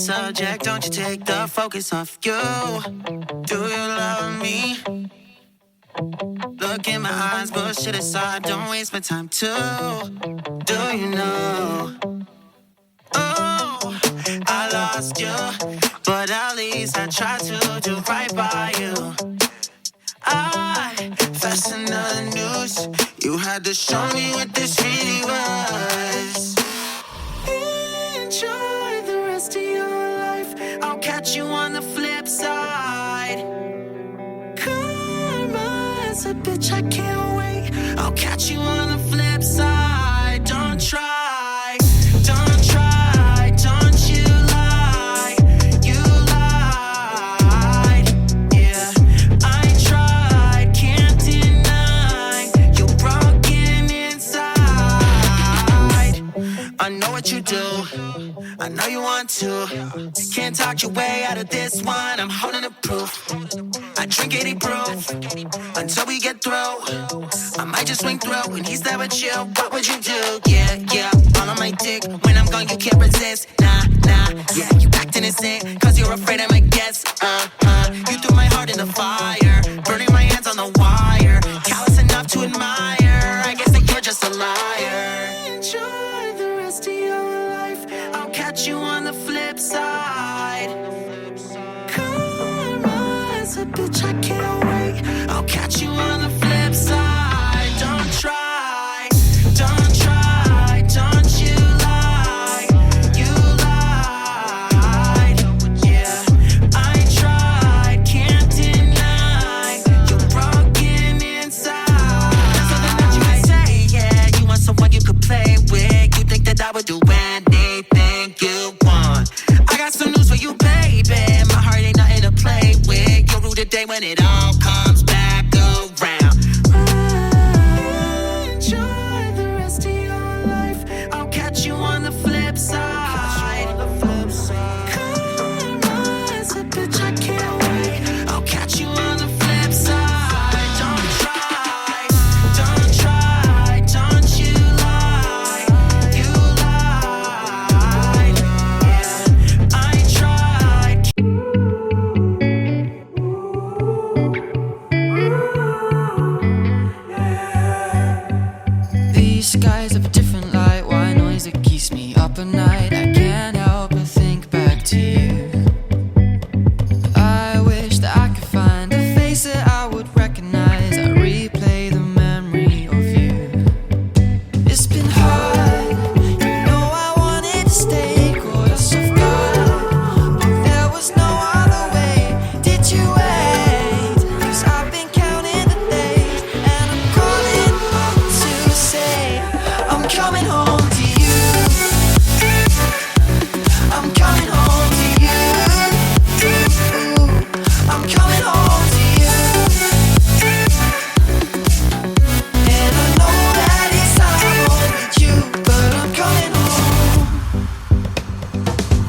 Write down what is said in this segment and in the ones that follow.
subject, don't you take the focus off you. Do you love me? Look in my eyes, bullshit aside, don't waste my time too. Do you know? Oh, I lost you, but at least I tried to do right by you. I fastened the news. You had to show me what this really was. Enjoy the rest of your life. I'll catch you on the flip side. Karma's a bitch, I can't wait. I'll catch you on the flip side. Don't try, don't try, don't you lie. You lied, yeah. I tried, can't deny. You're broken inside. I know what you do, I know you want to. Can't talk your way out of this one, I'm holding the proof. I drink 80 proof until we get through. I might just swing through when he's there with you. What would you do? Yeah, yeah, all on my dick. When I'm gone, you can't resist. Nah, nah, yeah, you act innocent, cause you're afraid I might guess. You threw my heart in the fire, burning my hands on the wire. Callous enough to admire, I guess that you're just a liar. Enjoy the rest of your life, I'll catch you on the flip side. Karma's a bitch, I can't wait. I'll catch you on the flip side. Don't try, don't try, don't you lie. You lied, yeah. I tried, can't deny. You're broken inside. There's something that you can say, yeah. You want someone you could play with. You think that I would do anything you want. I got some news for you, baby. My heart ain't nothing to play with. You'll rue the day when it all comes back around. Enjoy the rest of your life, I'll catch you on the flip side. Karma's a bitch, I can't wait. I'll catch you on the flip side. Don't try, don't try, don't you lie. You lied, yeah. I tried. These skies have a different light, white noise that keeps me up at night. I can't help but think back to you. I wish that I could find a face that I would recognize. I replay the memory of you. It's been hard, you know I wanted to stay, caught us off guard, but there was no other way. Did you wait? 'Cause I've been counting the days, and I'm calling up to say I'm coming home to you. I'm coming home to you. I'm coming home to you. And I know that it's time with you, but I'm coming home.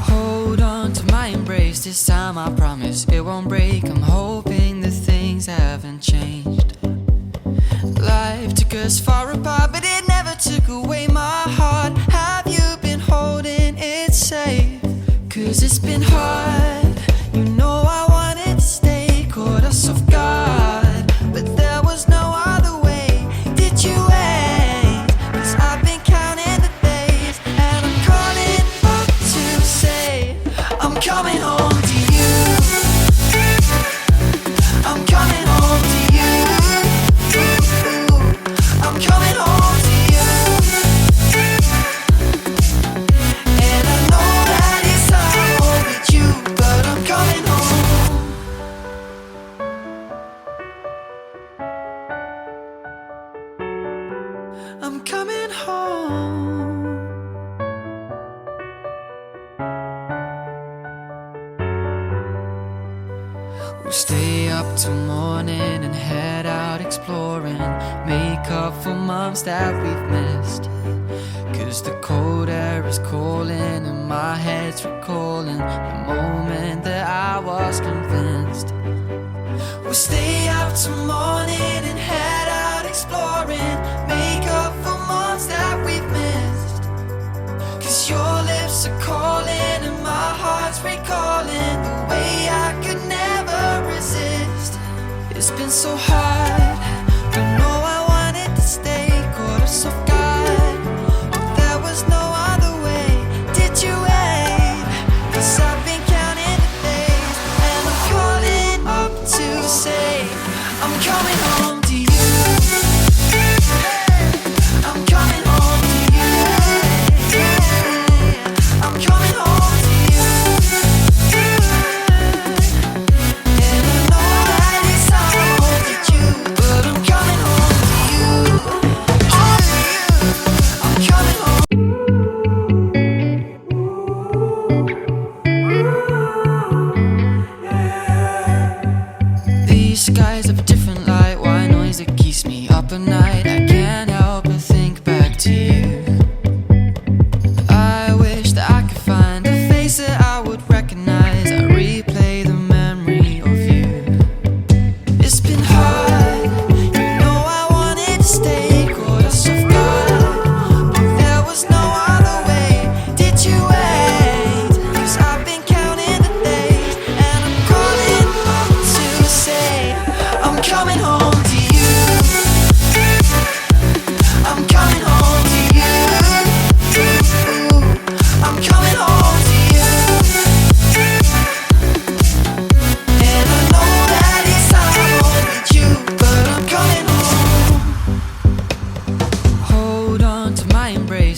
Hold on to my embrace, this time I promise it won't break. I'm hoping that things haven't changed. Life took us far apart, but it never took away my heart. Have you been holding it safe? 'Cause it's been hard, you know I wanted to stay, caught us off guard, but there was no other way. Did you wait? 'Cause I've been counting the days, and I'm calling up to say I'm coming home to you. I'm coming home to you. I'm coming home to you. And I know that it's time with you, but I'm coming home. I'm coming home. We'll stay up till morning and head out exploring. Make up for months that we've missed. 'Cause the cold air is calling and my head's recalling the moment that I was convinced. We'll stay up till morning and head out exploring. Make up for months that we've missed. 'Cause your lips are calling and my heart's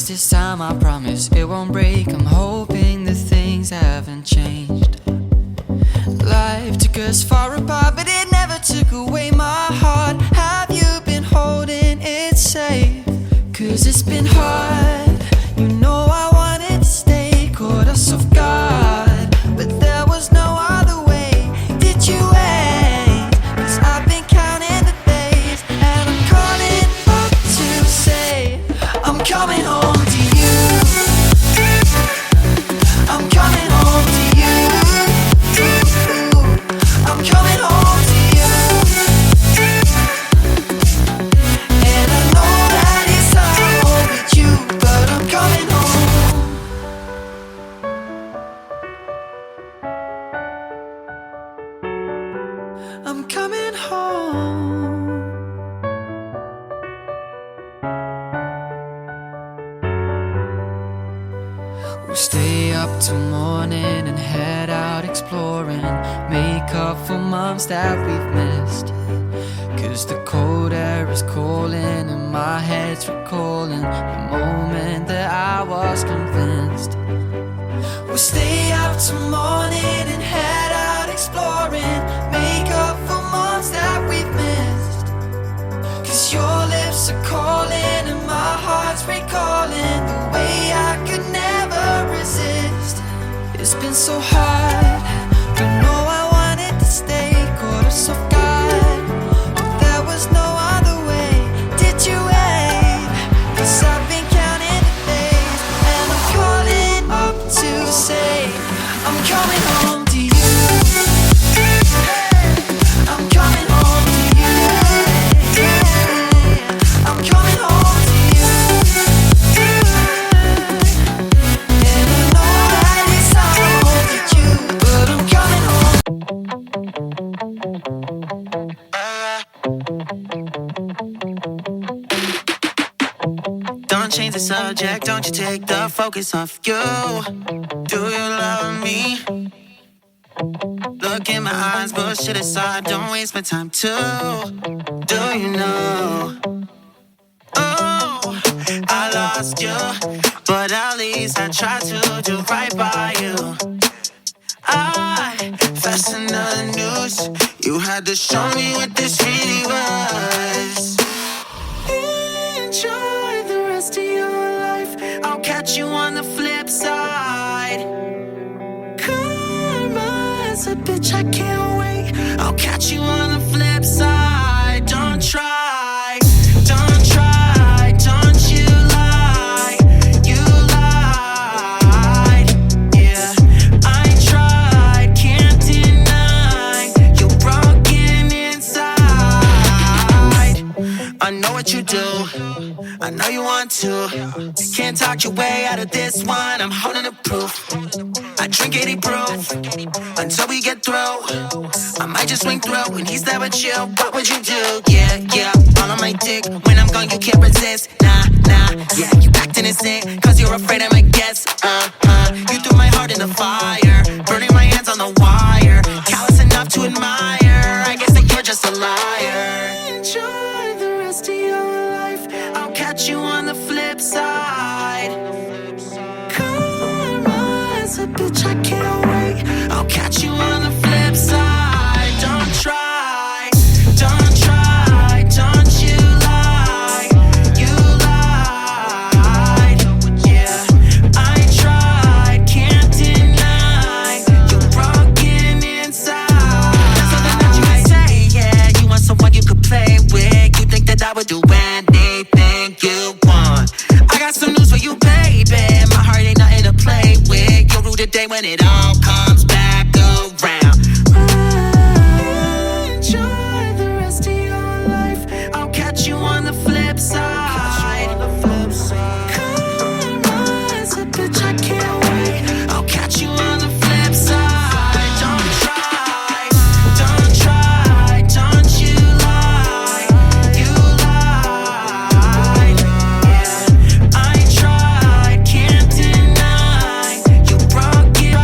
'cause this time I promise it won't break. I'm hoping that things haven't changed. Life took us far apart, but it never took away my heart. Have you been holding it safe? 'Cause it's been hard. You know I wanted to stay, caught us off guard, but there was no other way. Did you wait? 'Cause I've been counting the days, and I'm calling up to say I'm coming home to you. I'm coming home to you. I'm coming home to you. And I know that it's hard with you, but I'm coming home. I'm coming home. We'll stay up till morning and head out exploring, make up for months that we've missed. 'Cause the cold air is calling and my head's recalling the moment that I was convinced. We'll stay up till morning and head out exploring, make up for months that we've missed. 'Cause your lips are calling and my heart's recalling the way I could never resist. It's been so hard, but no, I wanted to stay, caught us off guard, but there was no other way. Did you wait? 'Cause I've been counting the days, and I'm calling up to say I'm coming home to you. I'm coming home to you. I'm coming home to you. And I know that it's hard with you, but I'm coming home. Don't change the subject, don't you take the focus off you. Do you love me? Look in my eyes, bullshit aside, don't waste my time too. Do you know? Oh, I lost you, but at least I tried to do right by you. I fastened the noose, you had to show me what this really was. Enjoy the rest of your life, I'll catch you on the flip side. Karma's a bitch, I can't wait, I'll catch you on the flip side. Don't try, don't try, don't you lie, you lied. Yeah, I tried, can't deny, you're broken inside. I know what you do, I know you want to. Can't talk your way out of this one, I'm holding the proof. I drink 80 proof until we get through. I might just swing through when he's there with you. What would you do? Yeah, yeah, all on my dick. When I'm gone, you can't resist. Nah, nah, yeah, you acting innocent, 'cause you're afraid I'm a guess. You threw my heart in the fire, burning my hands on the wire. Callous enough to admire, I guess that you're just a liar. Enjoy the rest of your life, I'll catch you on the flip side. Karma's a bitch, I can't wait, I'll catch you on the flip side. Don't try, don't try, don't you lie, you lied. Yeah, I tried, can't deny, you're broken inside. There's something that you can say, yeah, you want someone you could play with. You think that I would do anything you want. I got some news for you, baby, my heart ain't nothing to play with. You'll rue the day when it all comes back around. Enjoy the rest of your life, I'll catch you on the flip side. Karma's a bitch, I can't wait, I'll catch you on the flip side. Don't try, don't try, don't you lie, you lied. Yeah, I tried, can't deny, you're broken.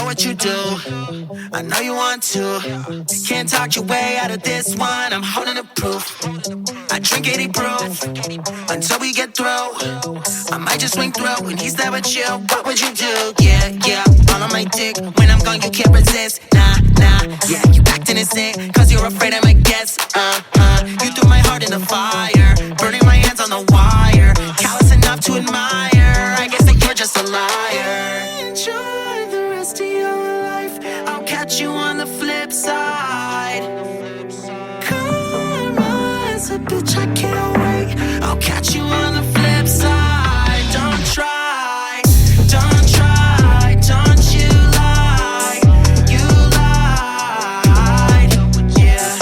what you do. I know you want to. Can't talk your way out of this one. I'm holding the proof. I drink 80 proof until we get through. I might just swing through when he's there with you. What would you do? Yeah, yeah. All on my dick. When I'm gone, you can't resist. Nah, nah. Yeah, you acting insane, cause you're afraid I'm a guest. You threw my heart in the fire, burning my hands on the wire. Callous enough to admire. I guess that you're just a liar. Enjoy the rest of your life. I'll catch you on the flip side. Karma's a bitch, I can't wait. I'll catch you on the flip side. Don't try, don't try, don't you lie. You lied, yeah.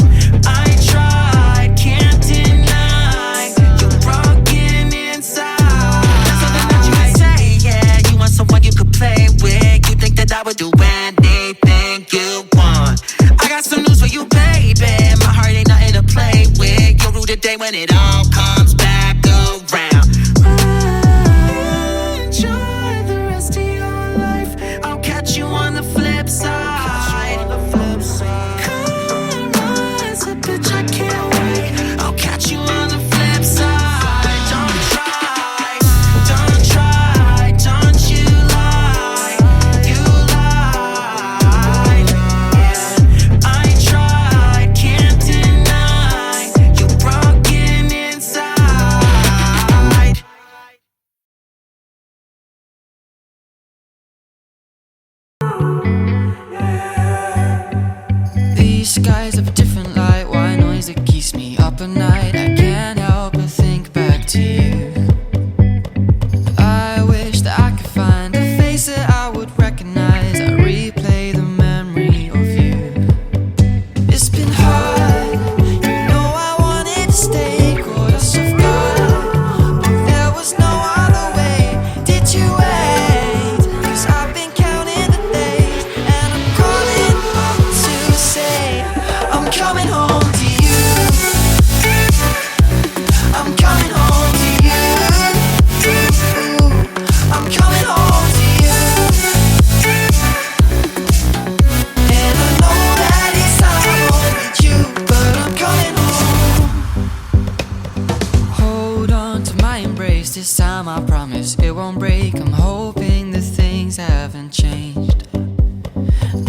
I tried, can't deny. You're broken inside. There's something that you can say, yeah. You want someone you could play with. You think that I would do anything you want. I got some news for you, baby. My heart ain't nothing to play with. You'll rue the day when it all comes back around. Enjoy the rest of your life. I'll catch you on the flip side. Karma's a bitch, I can't wait. I'll catch you on the flip side. Don't try, don't try, don't you lie. You lied, yeah. I tried, can't deny. You're broken inside. These skies have a different light. Why noise that keeps me up at night? I can't help but think back to you. I wish that I could find a face that I would recognize. I replay the memory of you. It's been hard, you know I wanted to stay, caught us off guard, but there was no other way. Did you wait? 'Cause I've been counting the days, and I'm calling up to say I'm coming home to you. I'm coming home to you. I'm coming home to you. And I know that it's hard with you, but I'm coming home. Hold on to my embrace. This time I promise it won't break. I'm hoping that things haven't changed.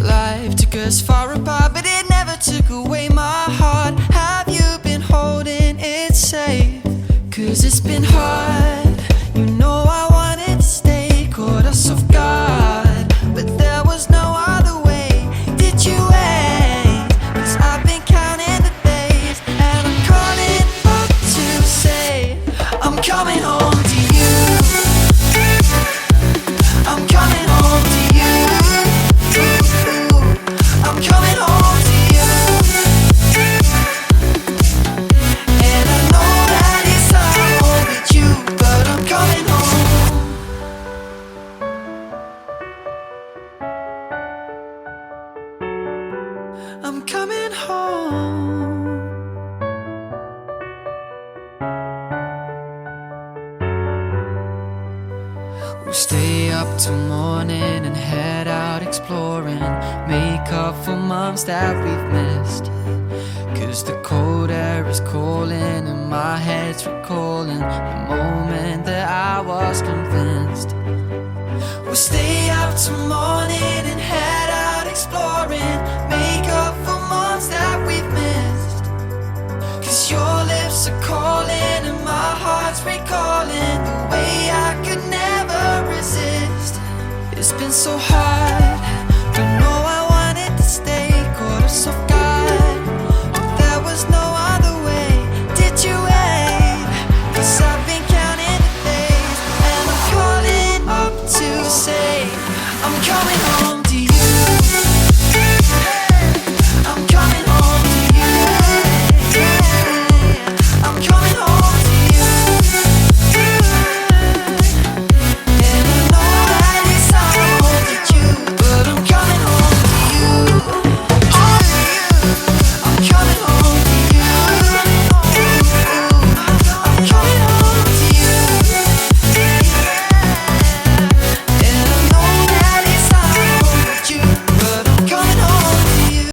Life took us far apart, but it never took away my heart. Have you been holding it safe? 'Cause it's been hard, you know I wanted to stay, caught us off guard, but there was no other way. Did you wait? 'Cause I've been counting the days, and I'm calling up to say I'm coming home to you. I'm coming home to you. I'm coming home to you. And I know that it's hard with you, but I'm coming home. I'm coming home. We'll stay up till morning and head out exploring. Make up for months that we've missed. 'Cause the cold air is calling and my head's recalling the moment that I was convinced. We'll stay up till morning and head out exploring. Make up for months that we've missed. 'Cause your lips are calling and my heart's recalling the way I could never resist. It's been so hard.